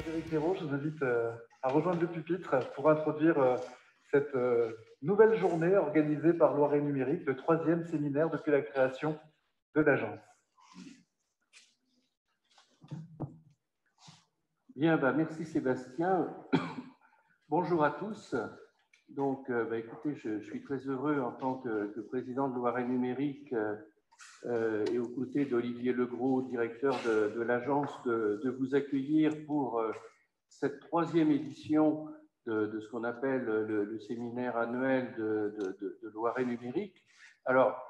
Frédéric Néraud, je vous invite à rejoindre le pupitre pour introduire cette nouvelle journée organisée par Loiret Numérique, le 3e séminaire depuis la création de l'agence. Bien, merci Sébastien. Bonjour à tous. Donc, écoutez, je suis très heureux en tant que président de Loiret Numérique et aux côtés d'Olivier Legros, directeur de l'agence, de vous accueillir pour cette 3e édition de ce qu'on appelle le séminaire annuel de Loiret Numérique. Alors,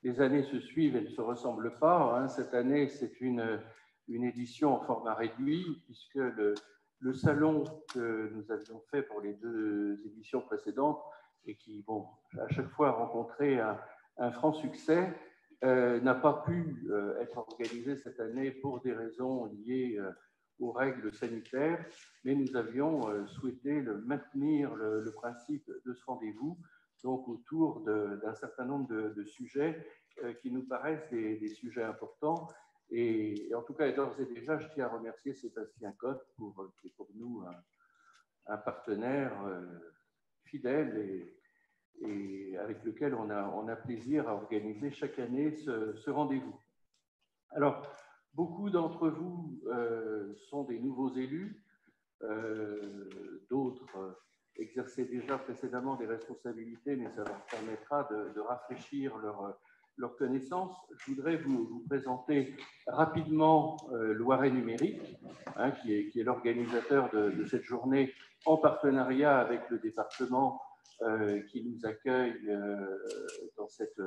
les années se suivent et ne se ressemblent pas. Hein. Cette année, c'est une édition en format réduit, puisque le salon que nous avions fait pour les 2 éditions précédentes et qui, à chaque fois rencontré un franc succès, n'a pas pu être organisé cette année pour des raisons liées aux règles sanitaires, mais nous avions souhaité maintenir le principe de ce rendez-vous, donc autour d'un certain nombre de sujets qui nous paraissent des sujets importants. Et en tout cas, d'ores et déjà, je tiens à remercier Sébastien Cotte qui est pour nous un partenaire fidèle et avec lequel on a plaisir à organiser chaque année ce rendez-vous. Alors, beaucoup d'entre vous sont des nouveaux élus, d'autres exerçaient déjà précédemment des responsabilités, mais ça leur permettra de rafraîchir leur connaissance. Je voudrais vous présenter rapidement Loiret Numérique, hein, qui est l'organisateur de cette journée en partenariat avec le département qui nous accueille dans cette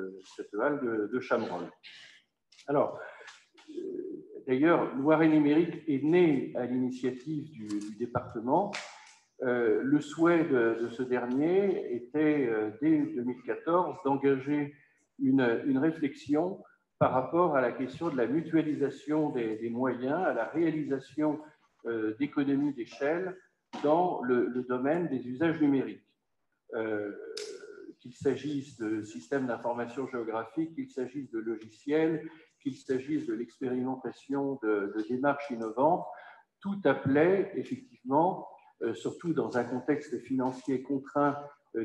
halle de Chamerolle. Alors, d'ailleurs, Loiret Numérique est né à l'initiative du département. Le souhait de ce dernier était, dès 2014, d'engager une réflexion par rapport à la question de la mutualisation des moyens, à la réalisation d'économies d'échelle dans le domaine des usages numériques. Qu'il s'agisse de systèmes d'information géographique, qu'il s'agisse de logiciels, qu'il s'agisse de l'expérimentation de démarches innovantes, tout appelait effectivement, surtout dans un contexte financier contraint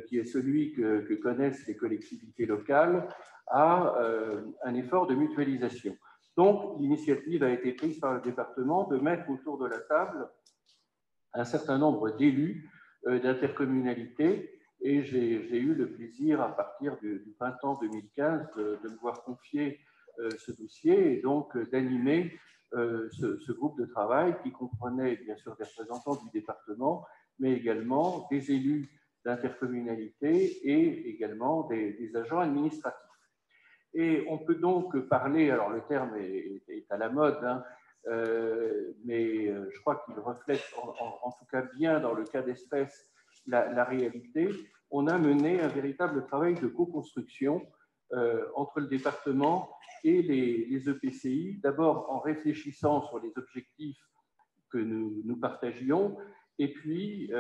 qui est celui que connaissent les collectivités locales, à un effort de mutualisation. Donc, l'initiative a été prise par le département de mettre autour de la table un certain nombre d'élus d'intercommunalités, et j'ai eu le plaisir, à partir du printemps 2015, de me voir confier ce dossier et donc d'animer ce groupe de travail qui comprenait bien sûr des représentants du département, mais également des élus d'intercommunalité et également des agents administratifs. Et on peut donc parler, alors le terme est à la mode, hein, mais je crois qu'il reflète en tout cas bien dans le cas d'espèce la réalité. On a mené un véritable travail de co-construction entre le département et les EPCI, d'abord en réfléchissant sur les objectifs que nous partagions, et puis,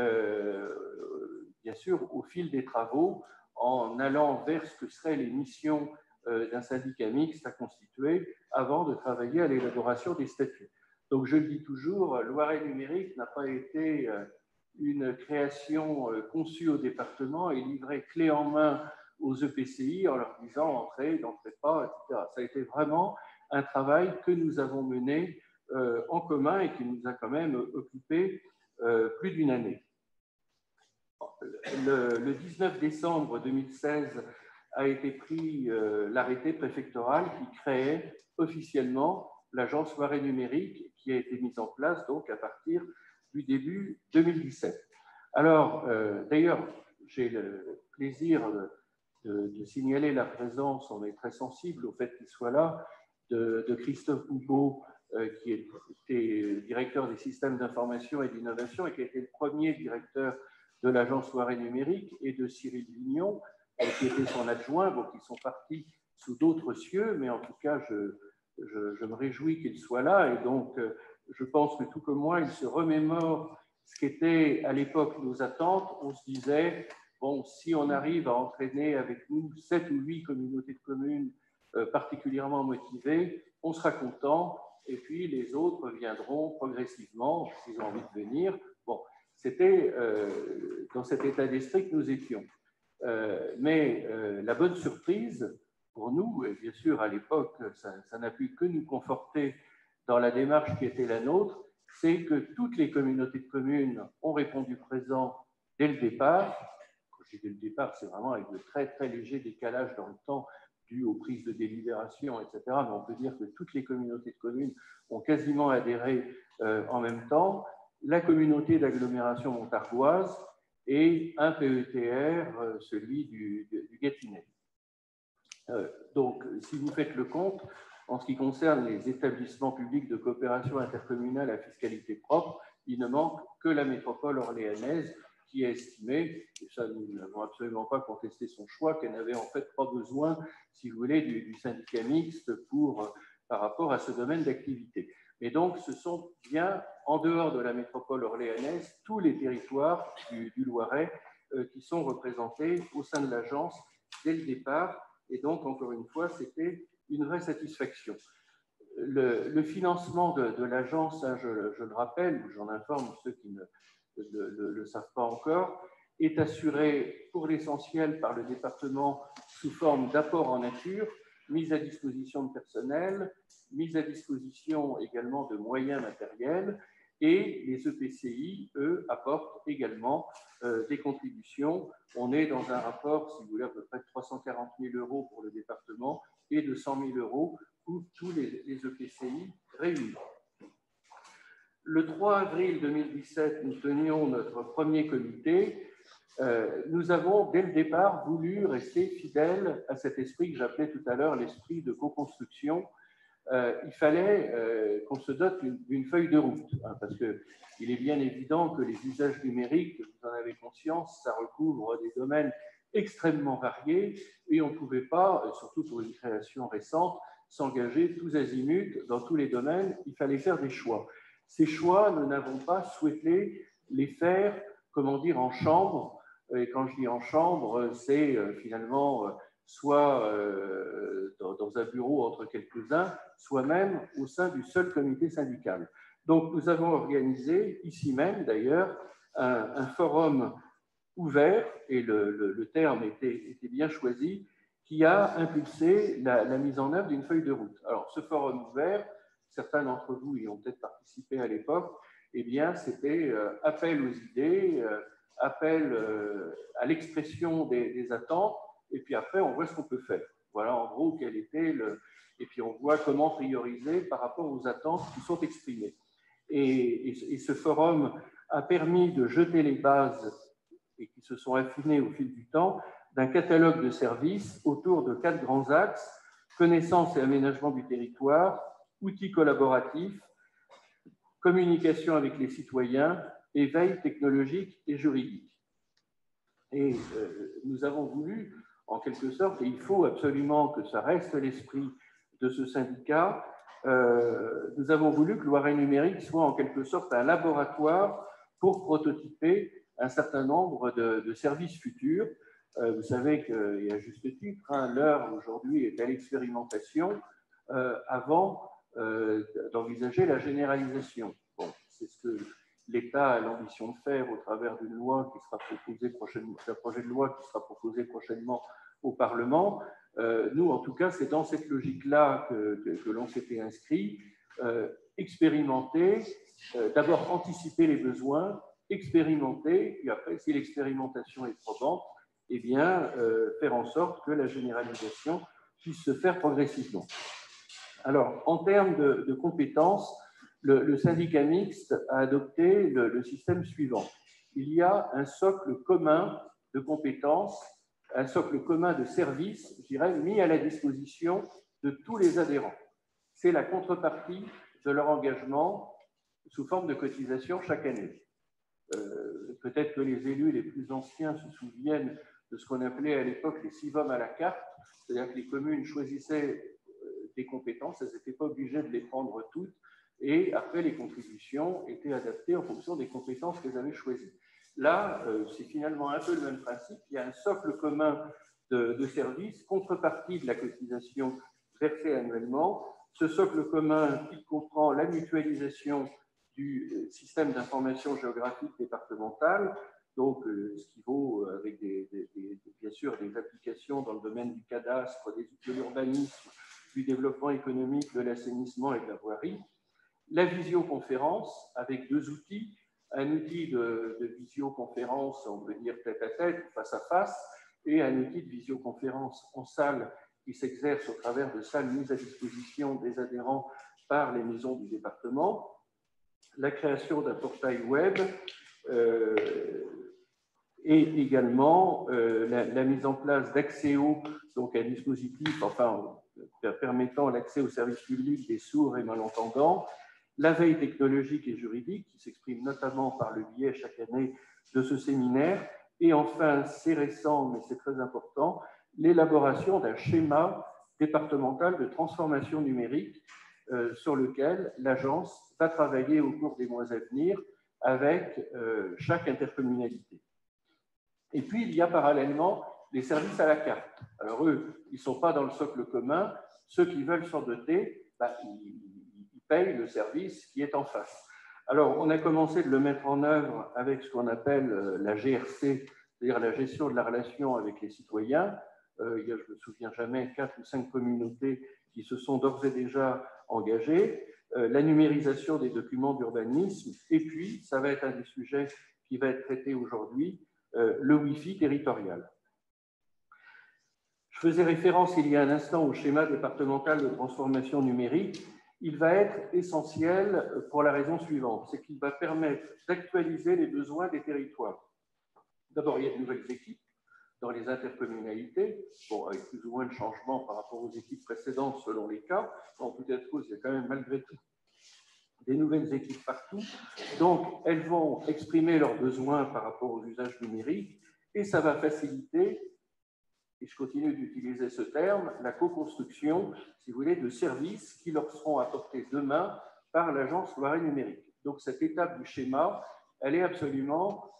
bien sûr, au fil des travaux, en allant vers ce que seraient les missions d'un syndicat mixte à constituer avant de travailler à l'élaboration des statuts. Donc, je le dis toujours, Loiret Numérique n'a pas été une création conçue au département et livrée clé en main aux EPCI en leur disant entrez, n'entrez pas, etc. Ça a été vraiment un travail que nous avons mené en commun et qui nous a quand même occupé plus d'une année. Le 19 décembre 2016 a été pris l'arrêté préfectoral qui créait officiellement l'agence Loiret Numérique, qui a été mise en place donc à partir du début 2017. Alors, d'ailleurs, j'ai le plaisir de signaler la présence, on est très sensible au fait qu'il soit là, de Christophe Houbeau, qui était directeur des systèmes d'information et d'innovation et qui a été le premier directeur de l'agence Loiret Numérique, et de Cyril Vignon, qui était son adjoint, bon, qui sont partis sous d'autres cieux, mais en tout cas, je me réjouis qu'il soit là, et donc je pense que tout comme moi, il se remémore ce qu'étaient à l'époque nos attentes. On se disait, bon, si on arrive à entraîner avec nous 7 ou 8 communautés de communes particulièrement motivées, on sera content, et puis les autres viendront progressivement s'ils ont envie de venir. Bon, c'était dans cet état d'esprit que nous étions. Mais la bonne surprise pour nous, et bien sûr à l'époque, ça n'a pu que nous conforter dans la démarche qui était la nôtre, c'est que toutes les communautés de communes ont répondu présent dès le départ. Quand je dis dès le départ, c'est vraiment avec de très très légers décalages dans le temps dû aux prises de délibération, etc. Mais on peut dire que toutes les communautés de communes ont quasiment adhéré en même temps. La communauté d'agglomération montargoise et un PETR, celui du Gâtinais. Donc, si vous faites le compte, en ce qui concerne les établissements publics de coopération intercommunale à fiscalité propre, il ne manque que la métropole orléanaise qui a estimé, et ça nous n'avons absolument pas contesté son choix, qu'elle n'avait en fait pas besoin, si vous voulez, du syndicat mixte par rapport à ce domaine d'activité. Mais donc, ce sont bien, en dehors de la métropole orléanaise, tous les territoires du Loiret qui sont représentés au sein de l'agence dès le départ. Et donc, encore une fois, c'était une vraie satisfaction. Le financement de l'agence, hein, je le rappelle, j'en informe ceux qui ne le savent pas encore, est assuré pour l'essentiel par le département sous forme d'apport en nature, mise à disposition de personnel, mise à disposition également de moyens matériels, et les EPCI, eux, apportent également des contributions. On est dans un rapport, si vous voulez, à peu près de 340 000 € pour le département et de 100 000 € pour tous les EPCI réunis. Le 3 avril 2017, nous tenions notre premier comité. Nous avons, dès le départ, voulu rester fidèles à cet esprit que j'appelais tout à l'heure l'esprit de co-construction. Il fallait qu'on se dote d'une feuille de route, hein, parce qu'il est bien évident que les usages numériques, vous en avez conscience, ça recouvre des domaines extrêmement variés et on ne pouvait pas, surtout pour une création récente, s'engager tous azimuts dans tous les domaines. Il fallait faire des choix. Ces choix, nous n'avons pas souhaité les faire, comment dire, en chambre. Et quand je dis en chambre, c'est finalement soit dans un bureau entre quelques-uns, soit même au sein du seul comité syndical. Donc, nous avons organisé, ici même d'ailleurs, un forum ouvert, et le terme était bien choisi, qui a impulsé la mise en œuvre d'une feuille de route. Alors, ce forum ouvert, certains d'entre vous y ont peut-être participé à l'époque, eh bien, c'était appel aux idées, appel à l'expression des attentes, et puis après, on voit ce qu'on peut faire. Voilà, en gros, quel était et puis on voit comment prioriser par rapport aux attentes qui sont exprimées. Et ce forum a permis de jeter les bases, et qui se sont affinées au fil du temps, d'un catalogue de services autour de 4 grands axes: connaissance et aménagement du territoire, outils collaboratifs, communication avec les citoyens, et veille technologique et juridique. Et nous avons voulu, en quelque sorte, et il faut absolument que ça reste l'esprit de ce syndicat, nous avons voulu que Loiret Numérique soit en quelque sorte un laboratoire pour prototyper un certain nombre de services futurs. Vous savez qu'il y a juste titre, hein, l'heure aujourd'hui est à l'expérimentation avant d'envisager la généralisation. Bon, c'est ce que l'État a l'ambition de faire au travers d'une loi qui sera proposée prochainement, un projet de loi qui sera proposé prochainement au Parlement. Nous, en tout cas, c'est dans cette logique-là que l'on s'était inscrit, expérimenter, d'abord anticiper les besoins, expérimenter, puis après, si l'expérimentation est probante, eh bien, faire en sorte que la généralisation puisse se faire progressivement. Alors, en termes de compétences, le syndicat mixte a adopté le système suivant. Il y a un socle commun de compétences, un socle commun de services, je dirais, mis à la disposition de tous les adhérents. C'est la contrepartie de leur engagement sous forme de cotisation chaque année. Peut-être que les élus les plus anciens se souviennent de ce qu'on appelait à l'époque les CIVOM à la carte, c'est-à-dire que les communes choisissaient des compétences, elles n'étaient pas obligées de les prendre toutes, et après les contributions étaient adaptées en fonction des compétences qu'elles avaient choisies. Là, c'est finalement un peu le même principe, il y a un socle commun de services, contrepartie de la cotisation versée annuellement, Ce socle commun, il comprend la mutualisation du système d'information géographique départemental, donc ce qui vaut avec bien sûr des applications dans le domaine du cadastre, de l'urbanisme, du développement économique, de l'assainissement et de la voirie. La visioconférence avec deux outils, un outil de visioconférence, on peut dire tête à tête, face à face, et un outil de visioconférence en salle qui s'exerce au travers de salles mises à disposition des adhérents par les maisons du département. La création d'un portail web et également la mise en place d'Accéo, donc un dispositif permettant l'accès aux services publics des sourds et malentendants, la veille technologique et juridique qui s'exprime notamment par le biais chaque année de ce séminaire, et enfin, c'est récent mais c'est très important, l'élaboration d'un schéma départemental de transformation numérique sur lequel l'agence va travailler au cours des mois à venir avec chaque intercommunalité. Et puis, il y a parallèlement les services à la carte. Alors eux, ils ne sont pas dans le socle commun. Ceux qui veulent s'en doter, ils payent le service qui est en face. Alors, on a commencé de le mettre en œuvre avec ce qu'on appelle la GRC, c'est-à-dire la gestion de la relation avec les citoyens. Il y a, je ne me souviens jamais, 4 ou 5 communautés qui se sont d'ores et déjà engagées. La numérisation des documents d'urbanisme. Et puis, ça va être un des sujets qui va être traité aujourd'hui, le Wi-Fi territorial. Je faisais référence il y a un instant au schéma départemental de transformation numérique. Il va être essentiel pour la raison suivante, c'est qu'il va permettre d'actualiser les besoins des territoires. D'abord, il y a de nouvelles équipes dans les intercommunalités, bon, avec plus ou moins de changements par rapport aux équipes précédentes selon les cas. En tout cas de cause, il y a quand même malgré tout des nouvelles équipes partout. Donc, elles vont exprimer leurs besoins par rapport aux usages numériques et ça va faciliter, et je continue d'utiliser ce terme, la co-construction, si vous voulez, de services qui leur seront apportés demain par l'agence Loiret Numérique. Donc, cette étape du schéma, elle est absolument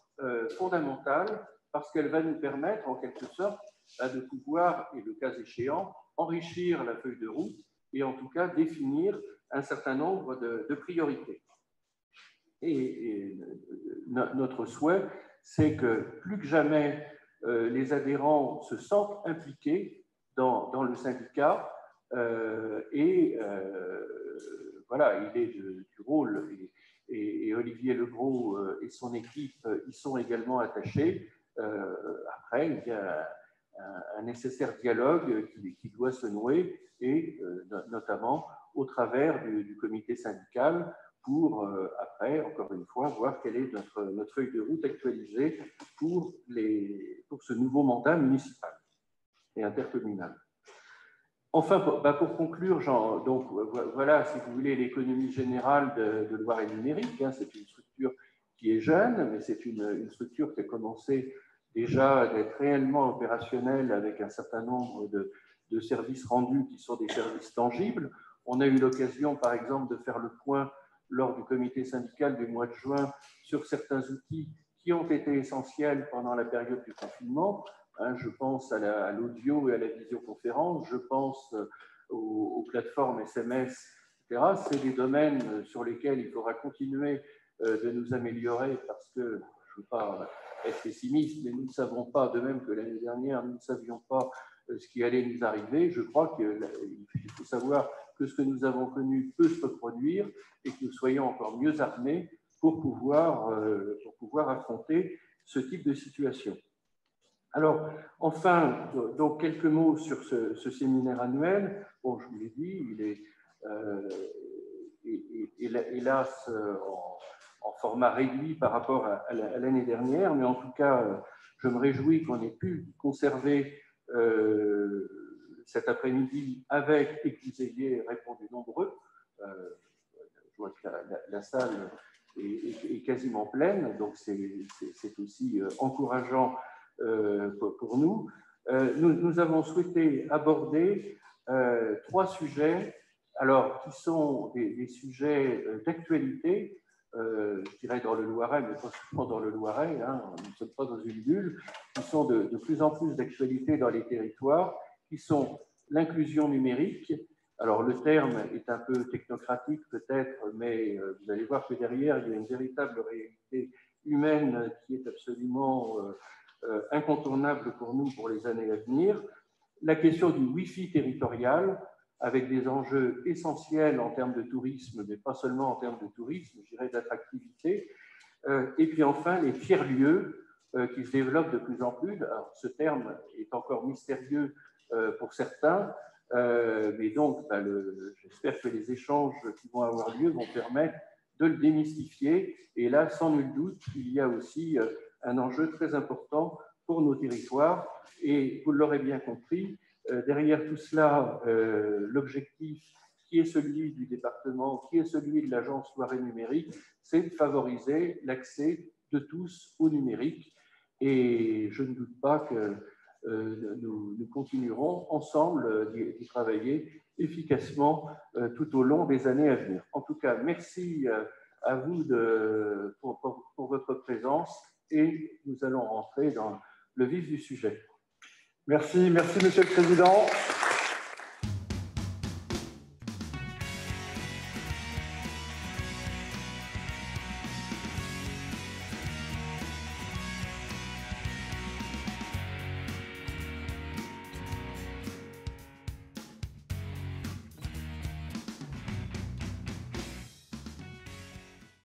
fondamentale parce qu'elle va nous permettre, en quelque sorte, de pouvoir, et le cas échéant, enrichir la feuille de route et en tout cas définir un certain nombre de priorités. Et notre souhait, c'est que plus que jamais, les adhérents se sentent impliqués dans le syndicat voilà, il est du rôle, et Olivier Legros et son équipe y sont également attachés. Après, il y a un nécessaire dialogue qui doit se nouer, et notamment au travers du comité syndical pour, après, encore une fois, voir quelle est notre feuille de route actualisée pour ce nouveau mandat municipal et intercommunal. Enfin, pour conclure, donc, voilà, si vous voulez, l'économie générale de Loiret Numérique. Hein, c'est une structure qui est jeune, mais c'est une structure qui a commencé déjà d'être réellement opérationnelle avec un certain nombre de services rendus qui sont des services tangibles. On a eu l'occasion, par exemple, de faire le point lors du comité syndical du mois de juin sur certains outils qui ont été essentiels pendant la période du confinement. Hein, je pense à l'audio et à la visioconférence, je pense aux plateformes SMS, etc. C'est des domaines sur lesquels il faudra continuer de nous améliorer parce que, je ne veux pas être pessimiste, mais nous ne savons pas, de même que l'année dernière, nous ne savions pas ce qui allait nous arriver. Je crois qu'il faut savoir que ce que nous avons connu peut se reproduire et que nous soyons encore mieux armés pour pouvoir affronter ce type de situation. Alors, enfin, donc quelques mots sur ce séminaire annuel. Bon, je vous l'ai dit, il est hélas en format réduit par rapport à l'année dernière, mais en tout cas, je me réjouis qu'on ait pu conserver cet après-midi avec, et que vous ayez répondu nombreux. Je vois que la salle est quasiment pleine, donc c'est aussi encourageant pour nous. Nous avons souhaité aborder 3 sujets, alors qui sont des sujets d'actualité, je dirais dans le Loiret, mais pas seulement dans le Loiret, hein, nous ne sommes pas dans une bulle, qui sont de plus en plus d'actualité dans les territoires, qui sont l'inclusion numérique. Alors, le terme est un peu technocratique peut-être, mais vous allez voir que derrière, il y a une véritable réalité humaine qui est absolument incontournable pour nous pour les années à venir. La question du Wi-Fi territorial, avec des enjeux essentiels en termes de tourisme, mais pas seulement en termes de tourisme, je dirais d'attractivité. Et puis enfin, les tiers-lieux qui se développent de plus en plus. Alors, ce terme est encore mystérieux pour certains, mais donc j'espère que les échanges qui vont avoir lieu vont permettre de le démystifier. Et là, sans nul doute, il y a aussi un enjeu très important pour nos territoires. Et vous l'aurez bien compris, derrière tout cela, l'objectif qui est celui du département, qui est celui de l'agence Loiret Numérique, c'est de favoriser l'accès de tous au numérique. Et je ne doute pas que nous continuerons ensemble d'y travailler efficacement tout au long des années à venir. En tout cas, merci à vous pour votre présence et nous allons rentrer dans le vif du sujet. Merci, merci Monsieur le Président.